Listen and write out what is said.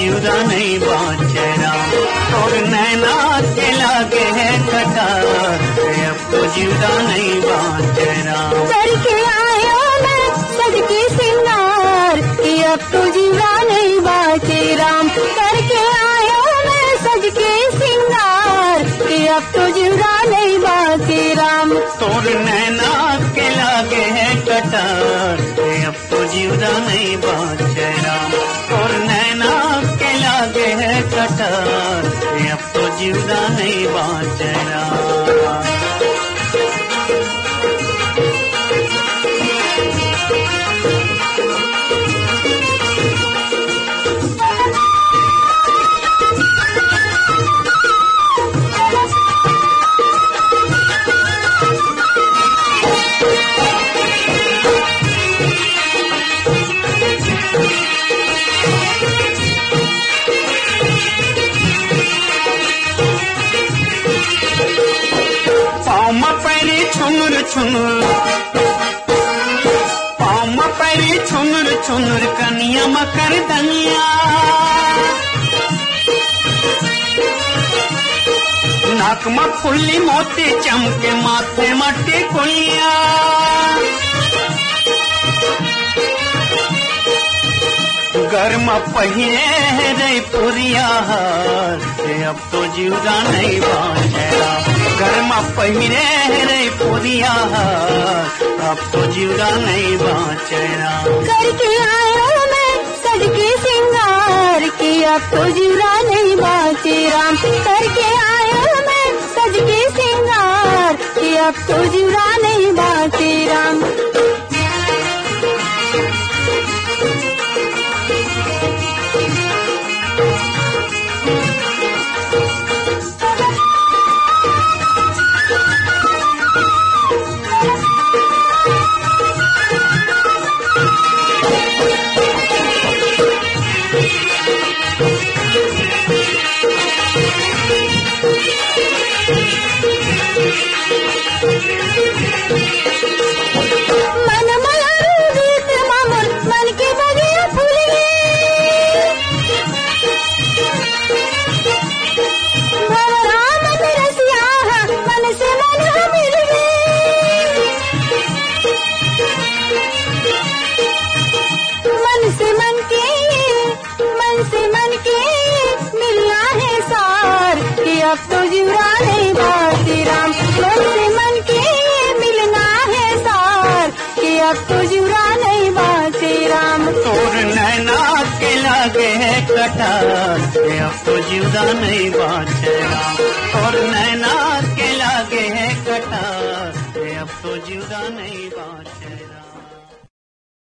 जीवदा नहीं बाँचे राम। और नैना के लागे है कटार, अब तो जीवदा नहीं बाँचे राम। करके आया मैं सज के सिंगार, कि अब तो जीवदा नहीं बाँचे राम। करके आया मैं सज के सिंगार, कि अब तो जीवदा नहीं बाँचे राम। तोर नैना के लागे है कटार, अब तो जीवदा नहीं बाँचे राम। तोर नैना के लागे है कटार, अब तो जीवदा नहीं बाँचे राम। छुनुर छुनुर पाँव में पैरी छुनुर छुनुर कनिया मकर दनिया। नाक में फुल्ली मोती चमके माथे मट्टी कुलिया। घर में पहिए रे पुरिया हार, अब तो जीवदा नहीं बाँचे राम। घर में पहिरे रे पुरिया हार, अब तो जीवदा नहीं बाँचे राम। करके आया मैं सज के सिंगार, कि अब तो जीवदा नहीं बाँचे राम। करके आया मैं सज के सिंगार, कि अब तो जीवदा नहीं बाँचे राम। मन मलरू गीत मामुर मन के बगिया फूले, भंवरा मन रसिया मन से मन मिल गए। मन से मन के मिलना है सार, कि अब तो जीवदा नहीं बाँचे राम। मन से मन के मिलना है सार, कि अब तो जीवदा नहीं बाँचे राम। तोर नैना के लागे है कटार, अब तो जीवदा नहीं बाँचे राम। तोर नैना के लागे है कटार, अब तो जीवदा नहीं बाँचे राम।